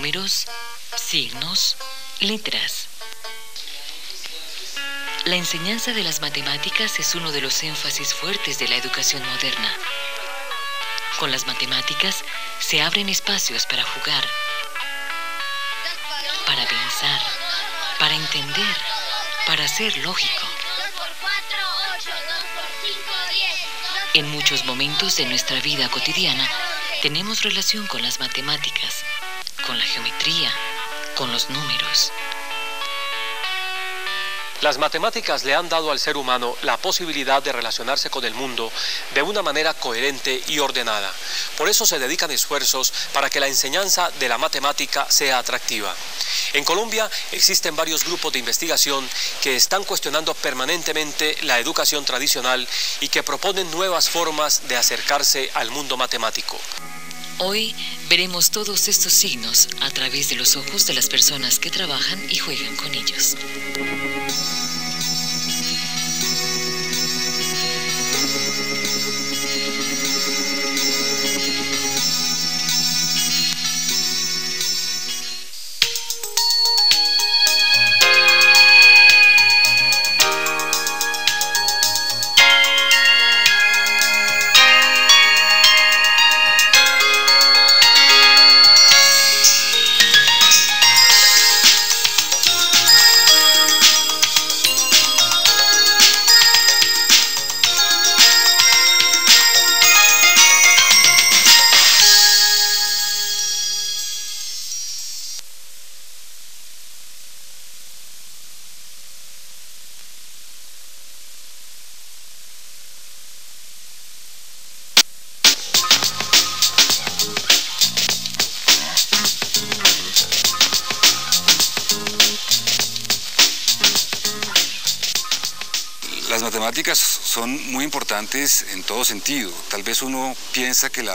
números, signos, letras. La enseñanza de las matemáticas es uno de los énfasis fuertes de la educación moderna. Con las matemáticas se abren espacios para jugar, para pensar, para entender, para ser lógico. En muchos momentos de nuestra vida cotidiana tenemos relación con las matemáticas, con la geometría, con los números. Las matemáticas le han dado al ser humano la posibilidad de relacionarse con el mundo de una manera coherente y ordenada. Por eso se dedican esfuerzos para que la enseñanza de la matemática sea atractiva. En Colombia existen varios grupos de investigación que están cuestionando permanentemente la educación tradicional y que proponen nuevas formas de acercarse al mundo matemático. Hoy veremos todos estos signos a través de los ojos de las personas que trabajan y juegan con ellos. Las matemáticas son muy importantes en todo sentido. Tal vez uno piensa que el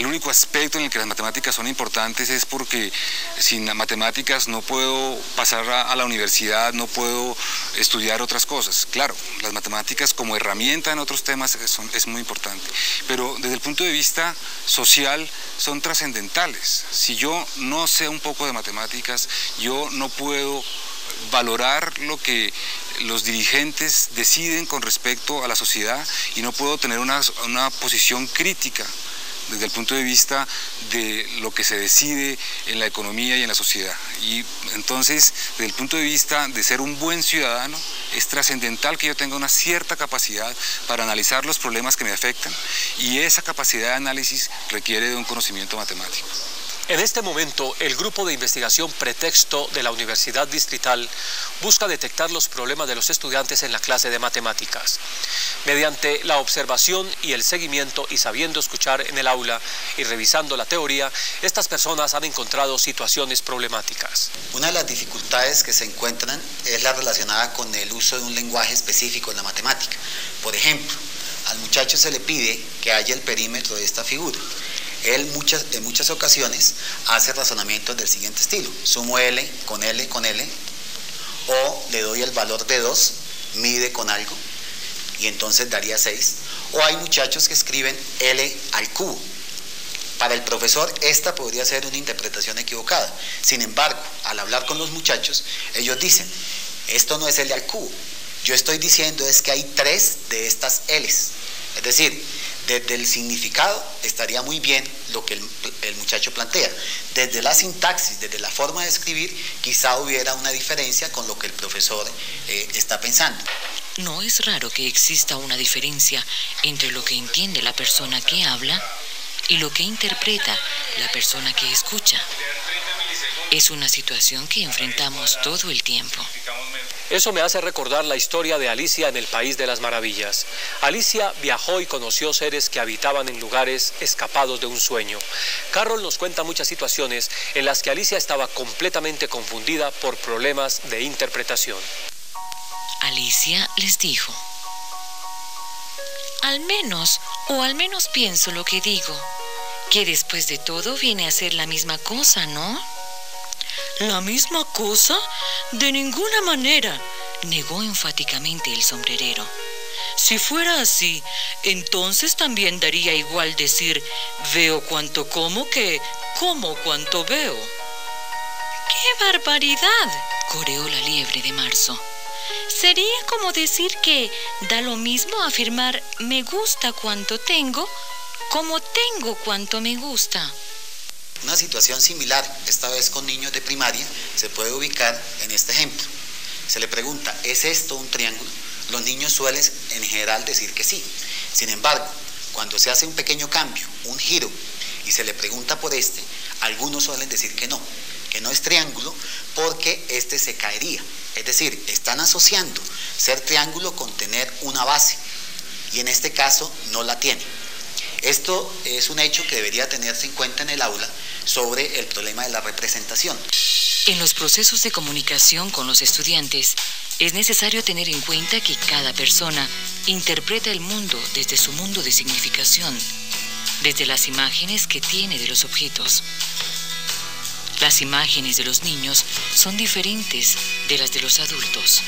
único aspecto en el que las matemáticas son importantes es porque sin matemáticas no puedo pasar a la universidad, no puedo estudiar otras cosas. Claro, las matemáticas como herramienta en otros temas es muy importante, pero desde el punto de vista social son trascendentales. Si yo no sé un poco de matemáticas, yo no puedo valorar lo que los dirigentes deciden con respecto a la sociedad y no puedo tener una posición crítica desde el punto de vista de lo que se decide en la economía y en la sociedad. Y entonces, desde el punto de vista de ser un buen ciudadano, es trascendental que yo tenga una cierta capacidad para analizar los problemas que me afectan, y esa capacidad de análisis requiere de un conocimiento matemático. En este momento, el grupo de investigación Pretexto de la Universidad Distrital busca detectar los problemas de los estudiantes en la clase de matemáticas. Mediante la observación y el seguimiento y sabiendo escuchar en el aula y revisando la teoría, estas personas han encontrado situaciones problemáticas. Una de las dificultades que se encuentran es la relacionada con el uso de un lenguaje específico en la matemática. Por ejemplo, al muchacho se le pide que haya el perímetro de esta figura. Él en muchas ocasiones hace razonamientos del siguiente estilo: sumo L, o le doy el valor de 2, mide con algo, y entonces daría 6. O hay muchachos que escriben L al cubo. Para el profesor esta podría ser una interpretación equivocada. Sin embargo, al hablar con los muchachos, ellos dicen, esto no es L al cubo. Yo estoy diciendo es que hay 3 de estas L's. Es decir, desde el significado estaría muy bien lo que el muchacho plantea. Desde la sintaxis, desde la forma de escribir, quizá hubiera una diferencia con lo que el profesor está pensando. No es raro que exista una diferencia entre lo que entiende la persona que habla y lo que interpreta la persona que escucha. Es una situación que enfrentamos todo el tiempo. Eso me hace recordar la historia de Alicia en el País de las Maravillas. Alicia viajó y conoció seres que habitaban en lugares escapados de un sueño. Carroll nos cuenta muchas situaciones en las que Alicia estaba completamente confundida por problemas de interpretación. Alicia les dijo, al menos pienso lo que digo, que después de todo viene a ser la misma cosa, ¿no? ¿La misma cosa? De ninguna manera, negó enfáticamente el sombrerero. Si fuera así, entonces también daría igual decir veo cuanto como que como cuanto veo. ¡Qué barbaridad!, coreó la liebre de marzo. Sería como decir que da lo mismo afirmar me gusta cuanto tengo, como tengo cuanto me gusta. Una situación similar, esta vez con niños de primaria, se puede ubicar en este ejemplo. Se le pregunta, ¿es esto un triángulo? Los niños suelen en general decir que sí. Sin embargo, cuando se hace un pequeño cambio, un giro, y se le pregunta por este, algunos suelen decir que no es triángulo porque este se caería. Es decir, están asociando ser triángulo con tener una base, y en este caso no la tiene. Esto es un hecho que debería tenerse en cuenta en el aula sobre el problema de la representación. En los procesos de comunicación con los estudiantes, es necesario tener en cuenta que cada persona interpreta el mundo desde su mundo de significación, desde las imágenes que tiene de los objetos. Las imágenes de los niños son diferentes de las de los adultos.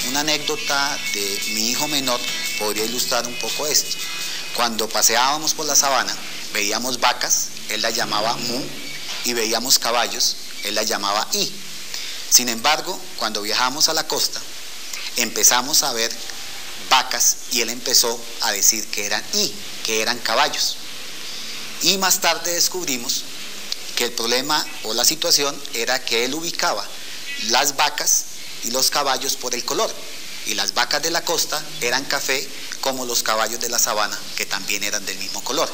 Una anécdota de mi hijo menor podría ilustrar un poco esto. Cuando paseábamos por la sabana, veíamos vacas, él las llamaba mu, y veíamos caballos, él las llamaba i. Sin embargo, cuando viajamos a la costa, empezamos a ver vacas y él empezó a decir que eran i, que eran caballos. Y más tarde descubrimos que el problema o la situación era que él ubicaba las vacas y los caballos por el color, y las vacas de la costa eran café como los caballos de la sabana, que también eran del mismo color.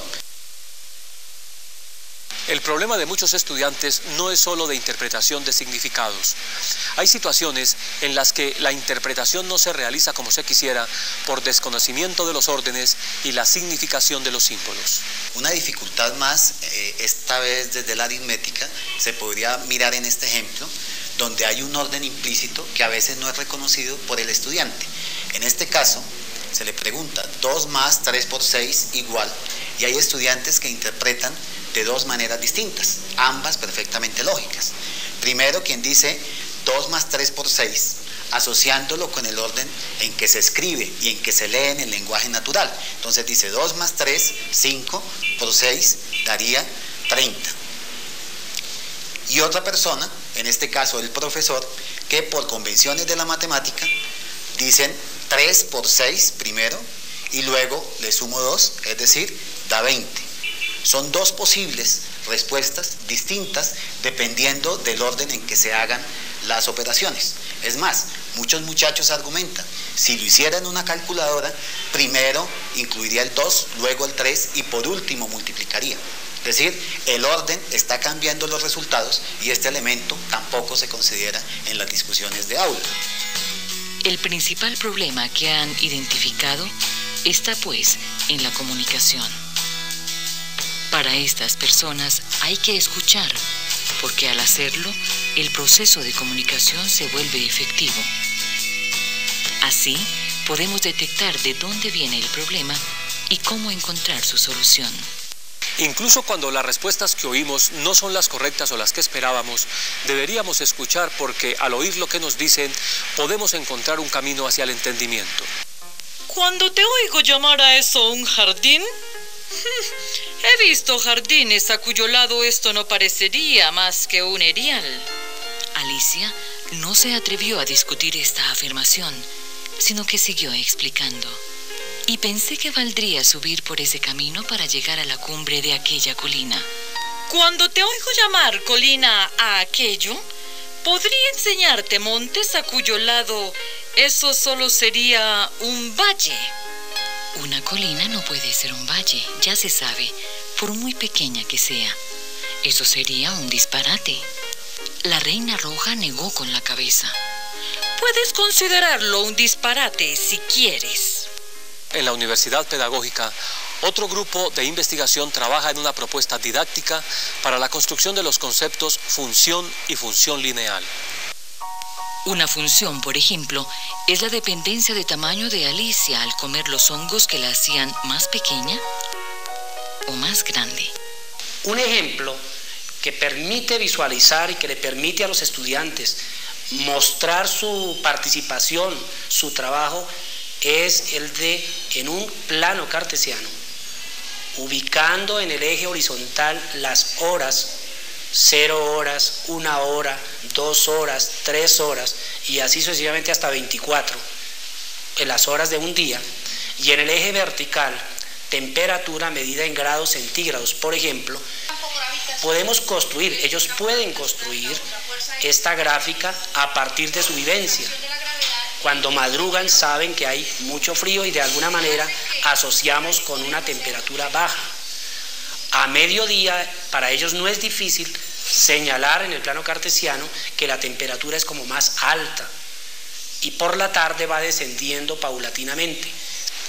El problema de muchos estudiantes no es solo de interpretación de significados. Hay situaciones en las que la interpretación no se realiza como se quisiera por desconocimiento de los órdenes y la significación de los símbolos. Una dificultad más, esta vez desde la aritmética, se podría mirar en este ejemplo, donde hay un orden implícito que a veces no es reconocido por el estudiante. En este caso, se le pregunta 2 más 3 por 6 igual, y hay estudiantes que interpretan de dos maneras distintas, ambas perfectamente lógicas. Primero, quien dice 2 más 3 por 6, asociándolo con el orden en que se escribe y en que se lee en el lenguaje natural. Entonces dice 2 más 3, 5, por 6 daría 30. Y otra persona, en este caso el profesor, que por convenciones de la matemática dicen 3 por 6 primero y luego le sumo 2, es decir, da 20. Son dos posibles respuestas distintas dependiendo del orden en que se hagan las operaciones. Es más, muchos muchachos argumentan, si lo hiciera en una calculadora, primero incluiría el 2, luego el 3 y por último multiplicaría. Es decir, el orden está cambiando los resultados y este elemento tampoco se considera en las discusiones de aula. El principal problema que han identificado está pues en la comunicación. Para estas personas hay que escuchar, porque al hacerlo, el proceso de comunicación se vuelve efectivo. Así, podemos detectar de dónde viene el problema y cómo encontrar su solución. Incluso cuando las respuestas que oímos no son las correctas o las que esperábamos, deberíamos escuchar porque al oír lo que nos dicen, podemos encontrar un camino hacia el entendimiento. Cuando te oigo llamar a eso un jardín, he visto jardines a cuyo lado esto no parecería más que un erial. Alicia no se atrevió a discutir esta afirmación, sino que siguió explicando. Y pensé que valdría subir por ese camino para llegar a la cumbre de aquella colina. Cuando te oigo llamar colina a aquello, podría enseñarte montes a cuyo lado eso solo sería un valle. Una colina no puede ser un valle, ya se sabe, por muy pequeña que sea. Eso sería un disparate. La reina roja negó con la cabeza. Puedes considerarlo un disparate si quieres. En la Universidad Pedagógica, otro grupo de investigación trabaja en una propuesta didáctica para la construcción de los conceptos función y función lineal. Una función, por ejemplo, es la dependencia de tamaño de Alicia al comer los hongos que la hacían más pequeña o más grande. Un ejemplo que permite visualizar y que le permite a los estudiantes mostrar su participación, su trabajo, es el de, en un plano cartesiano, ubicando en el eje horizontal las horas, 0 horas, 1 hora, 2 horas, 3 horas, y así sucesivamente hasta 24, en las horas de un día, y en el eje vertical, temperatura medida en grados centígrados, por ejemplo, ellos pueden construir esta gráfica a partir de su vivencia. Cuando madrugan saben que hay mucho frío y de alguna manera asociamos con una temperatura baja. A mediodía para ellos no es difícil señalar en el plano cartesiano que la temperatura es como más alta y por la tarde va descendiendo paulatinamente.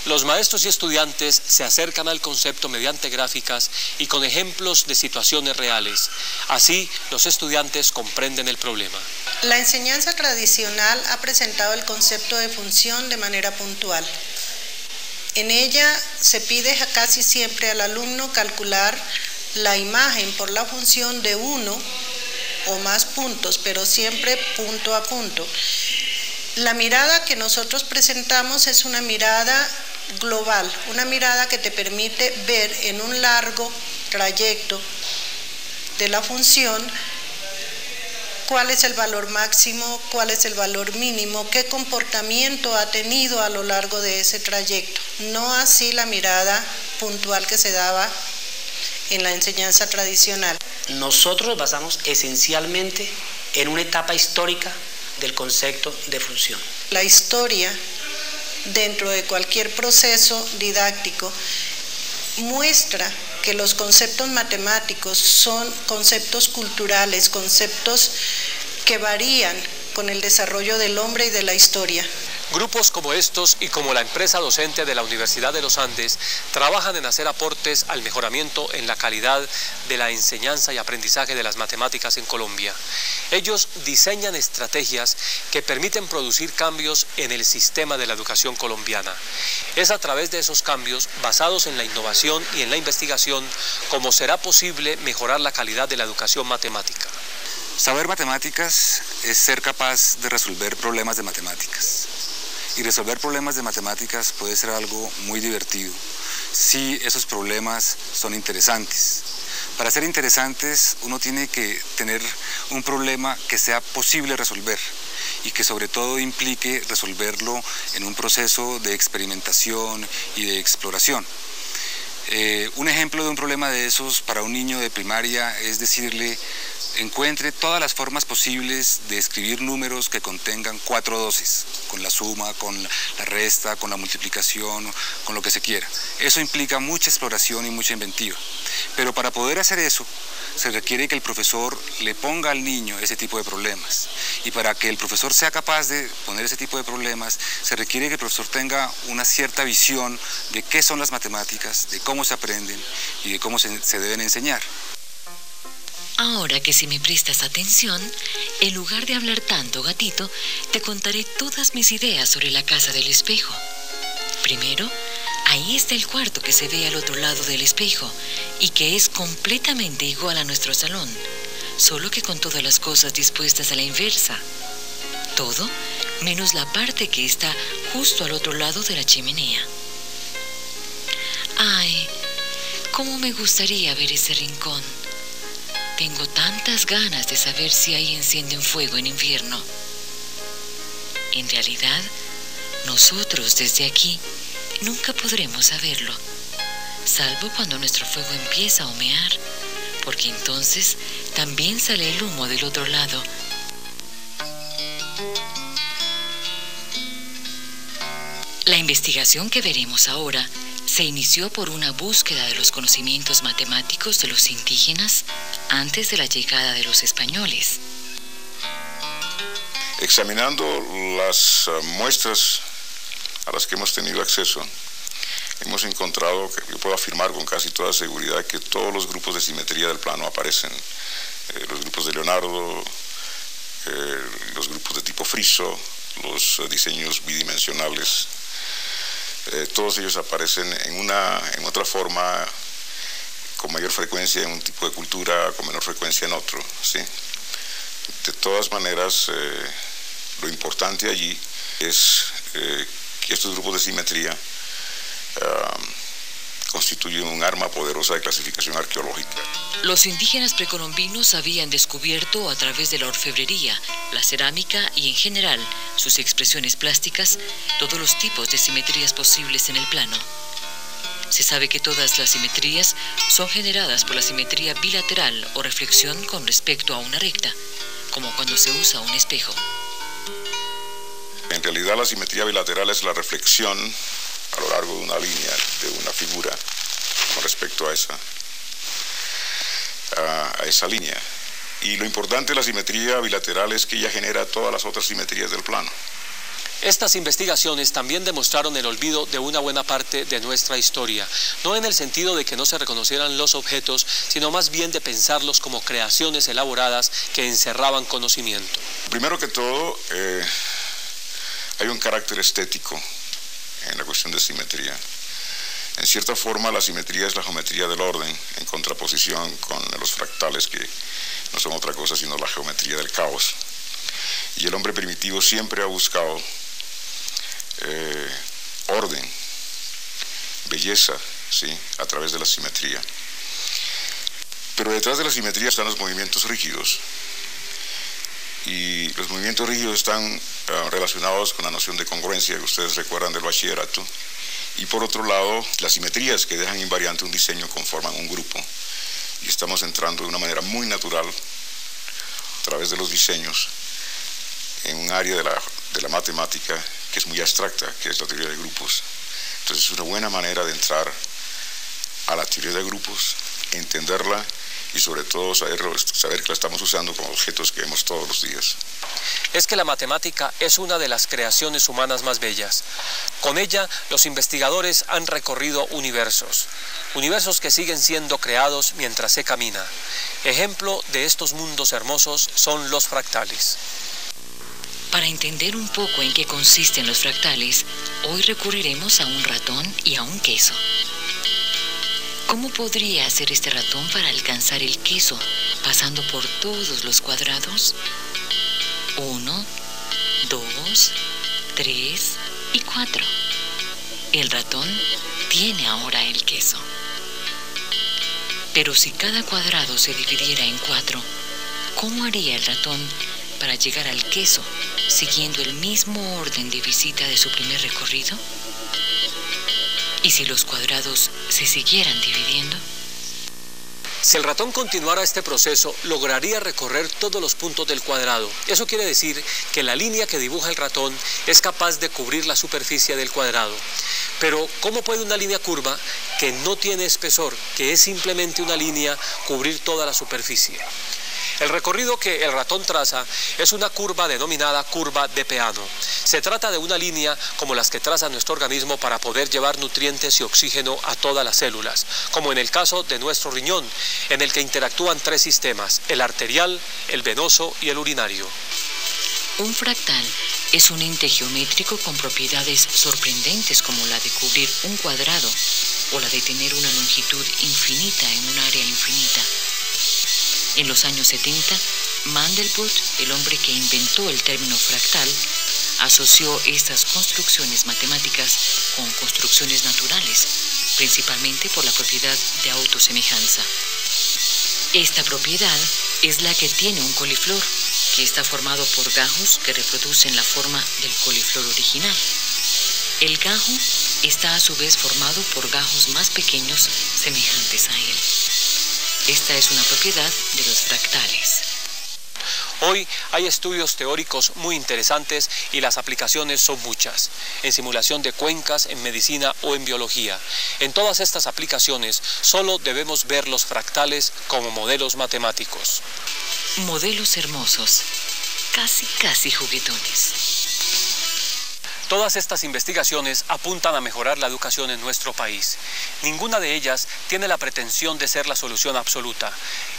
Los maestros y estudiantes se acercan al concepto mediante gráficas y con ejemplos de situaciones reales. Así, los estudiantes comprenden el problema. La enseñanza tradicional ha presentado el concepto de función de manera puntual. En ella se pide casi siempre al alumno calcular la imagen por la función de uno o más puntos, pero siempre punto a punto. La mirada que nosotros presentamos es una mirada global, una mirada que te permite ver en un largo trayecto de la función cuál es el valor máximo, cuál es el valor mínimo, qué comportamiento ha tenido a lo largo de ese trayecto. No así la mirada puntual que se daba en la enseñanza tradicional. Nosotros nos basamos esencialmente en una etapa histórica del concepto de función. La historia dentro de cualquier proceso didáctico muestra que los conceptos matemáticos son conceptos culturales, conceptos que varían con el desarrollo del hombre y de la historia. Grupos como estos y como la empresa docente de la Universidad de los Andes trabajan en hacer aportes al mejoramiento en la calidad de la enseñanza y aprendizaje de las matemáticas en Colombia. Ellos diseñan estrategias que permiten producir cambios en el sistema de la educación colombiana. Es a través de esos cambios, basados en la innovación y en la investigación, como será posible mejorar la calidad de la educación matemática. Saber matemáticas es ser capaz de resolver problemas de matemáticas. Y resolver problemas de matemáticas puede ser algo muy divertido si esos problemas son interesantes. Para ser interesantes uno tiene que tener un problema que sea posible resolver y que sobre todo implique resolverlo en un proceso de experimentación y de exploración. Un ejemplo de un problema de esos para un niño de primaria es decirle: encuentre todas las formas posibles de escribir números que contengan 4 doces, con la suma, con la resta, con la multiplicación, con lo que se quiera. Eso implica mucha exploración y mucha inventiva. Pero para poder hacer eso, se requiere que el profesor le ponga al niño ese tipo de problemas. Y para que el profesor sea capaz de poner ese tipo de problemas, se requiere que el profesor tenga una cierta visión de qué son las matemáticas, de cómo se aprenden y de cómo se deben enseñar. Ahora que si me prestas atención, en lugar de hablar tanto, gatito, te contaré todas mis ideas sobre la casa del espejo. Primero, ahí está el cuarto que se ve al otro lado del espejo y que es completamente igual a nuestro salón, solo que con todas las cosas dispuestas a la inversa. Todo menos la parte que está justo al otro lado de la chimenea. Ay, cómo me gustaría ver ese rincón. Tengo tantas ganas de saber si ahí encienden fuego en invierno. En realidad, nosotros desde aquí nunca podremos saberlo, salvo cuando nuestro fuego empieza a humear, porque entonces también sale el humo del otro lado. La investigación que veremos ahora se inició por una búsqueda de los conocimientos matemáticos de los indígenas antes de la llegada de los españoles. Examinando las muestras a las que hemos tenido acceso, hemos encontrado, que yo puedo afirmar con casi toda seguridad, que todos los grupos de simetría del plano aparecen. Los grupos de Leonardo, los grupos de tipo friso, los diseños bidimensionales, todos ellos aparecen en otra forma, con mayor frecuencia en un tipo de cultura, con menor frecuencia en otro, ¿sí? De todas maneras, lo importante allí es que estos grupos de simetría constituyen un arma poderosa de clasificación arqueológica. Los indígenas precolombinos habían descubierto a través de la orfebrería, la cerámica y en general sus expresiones plásticas todos los tipos de simetrías posibles en el plano. Se sabe que todas las simetrías son generadas por la simetría bilateral o reflexión con respecto a una recta, como cuando se usa un espejo. En realidad la simetría bilateral es la reflexión a lo largo de una línea, de una figura, con respecto a esa línea. Y lo importante de la simetría bilateral es que ella genera todas las otras simetrías del plano. Estas investigaciones también demostraron el olvido de una buena parte de nuestra historia, no en el sentido de que no se reconocieran los objetos, sino más bien de pensarlos como creaciones elaboradas que encerraban conocimiento. Primero que todo, hay un carácter estético en la cuestión de simetría. En cierta forma, la simetría es la geometría del orden, en contraposición con los fractales, que no son otra cosa sino la geometría del caos. Y el hombre primitivo siempre ha buscado orden, belleza, ¿sí?, a través de la simetría. Pero detrás de la simetría están los movimientos rígidos. Y los movimientos rígidos están relacionados con la noción de congruencia que ustedes recuerdan del bachillerato. Y por otro lado, las simetrías que dejan invariante un diseño conforman un grupo. Y estamos entrando de una manera muy natural, a través de los diseños, en un área de la matemática que es muy abstracta, que es la teoría de grupos. Entonces es una buena manera de entrar a la teoría de grupos, entenderla y sobre todo saber que la estamos usando como objetos que vemos todos los días. Es que la matemática es una de las creaciones humanas más bellas. Con ella, los investigadores han recorrido universos que siguen siendo creados mientras se camina. Ejemplo de estos mundos hermosos son los fractales. Para entender un poco en qué consisten los fractales, hoy recurriremos a un ratón y a un queso. ¿Cómo podría hacer este ratón para alcanzar el queso, pasando por todos los cuadrados? 1, 2, 3 y 4. El ratón tiene ahora el queso. Pero si cada cuadrado se dividiera en 4, ¿cómo haría el ratón para llegar al queso, siguiendo el mismo orden de visita de su primer recorrido? ¿Y si los cuadrados se siguieran dividiendo? Si el ratón continuara este proceso, lograría recorrer todos los puntos del cuadrado. Eso quiere decir que la línea que dibuja el ratón es capaz de cubrir la superficie del cuadrado. Pero, ¿cómo puede una línea curva que no tiene espesor, que es simplemente una línea, cubrir toda la superficie? El recorrido que el ratón traza es una curva denominada curva de Peano. Se trata de una línea como las que traza nuestro organismo para poder llevar nutrientes y oxígeno a todas las células, como en el caso de nuestro riñón, en el que interactúan 3 sistemas, el arterial, el venoso y el urinario. Un fractal es un ente geométrico con propiedades sorprendentes como la de cubrir un cuadrado o la de tener una longitud infinita en un área infinita. En los años 70, Mandelbrot, el hombre que inventó el término fractal, asoció estas construcciones matemáticas con construcciones naturales, principalmente por la propiedad de autosemejanza. Esta propiedad es la que tiene un coliflor, que está formado por gajos que reproducen la forma del coliflor original. El gajo está a su vez formado por gajos más pequeños semejantes a él. Esta es una propiedad de los fractales. Hoy hay estudios teóricos muy interesantes y las aplicaciones son muchas. En simulación de cuencas, en medicina o en biología. En todas estas aplicaciones solo debemos ver los fractales como modelos matemáticos. Modelos hermosos, casi juguetones. Todas estas investigaciones apuntan a mejorar la educación en nuestro país. Ninguna de ellas tiene la pretensión de ser la solución absoluta.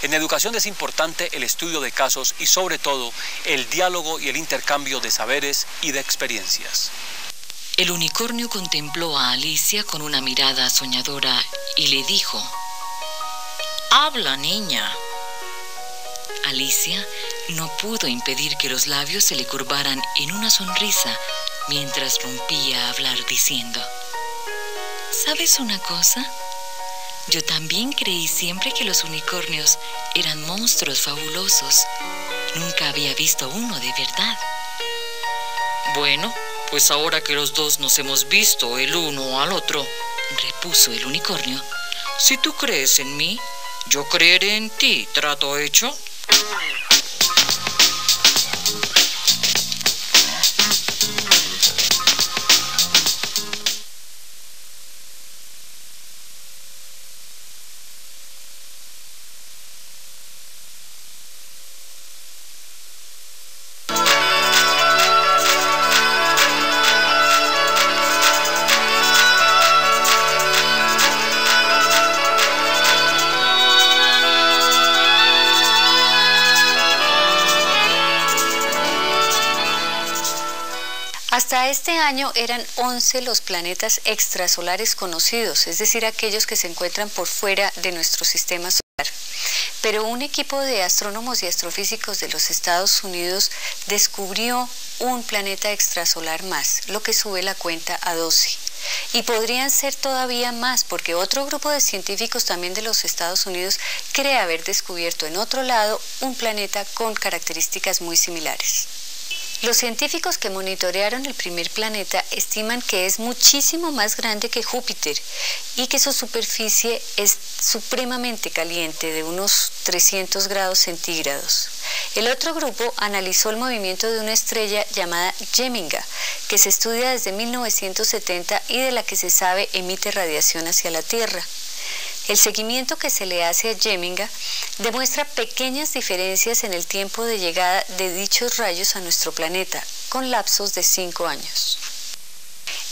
En educación es importante el estudio de casos y sobre todo el diálogo y el intercambio de saberes y de experiencias. El unicornio contempló a Alicia con una mirada soñadora y le dijo: «Habla, niña». Alicia no pudo impedir que los labios se le curvaran en una sonrisa mientras rompía a hablar diciendo: ¿sabes una cosa? Yo también creí siempre que los unicornios eran monstruos fabulosos. Nunca había visto uno de verdad. Bueno, pues ahora que los dos nos hemos visto el uno al otro, repuso el unicornio, si tú crees en mí, yo creeré en ti. ¿Trato hecho? Hasta este año eran 11 los planetas extrasolares conocidos, es decir, aquellos que se encuentran por fuera de nuestro sistema solar. Pero un equipo de astrónomos y astrofísicos de los Estados Unidos descubrió un planeta extrasolar más, lo que sube la cuenta a 12. Y podrían ser todavía más, porque otro grupo de científicos también de los Estados Unidos cree haber descubierto en otro lado un planeta con características muy similares. Los científicos que monitorearon el primer planeta estiman que es muchísimo más grande que Júpiter y que su superficie es supremamente caliente, de unos 300 grados centígrados. El otro grupo analizó el movimiento de una estrella llamada Geminga, que se estudia desde 1970 y de la que se sabe emite radiación hacia la Tierra. El seguimiento que se le hace a Geminga demuestra pequeñas diferencias en el tiempo de llegada de dichos rayos a nuestro planeta, con lapsos de 5 años.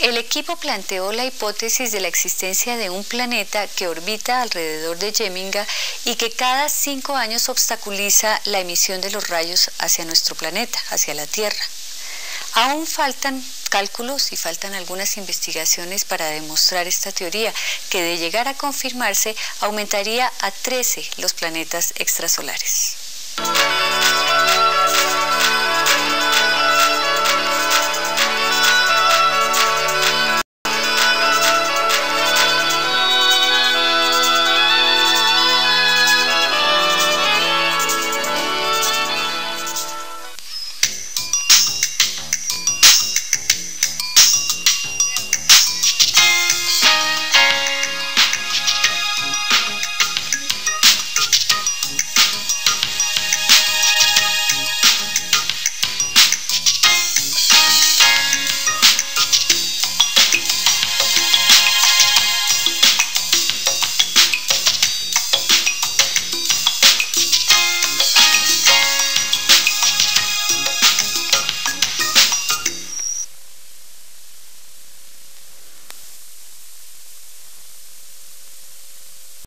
El equipo planteó la hipótesis de la existencia de un planeta que orbita alrededor de Geminga y que cada 5 años obstaculiza la emisión de los rayos hacia nuestro planeta, hacia la Tierra. Aún faltan cálculos y faltan algunas investigaciones para demostrar esta teoría, que de llegar a confirmarse aumentaría a 13 los planetas extrasolares.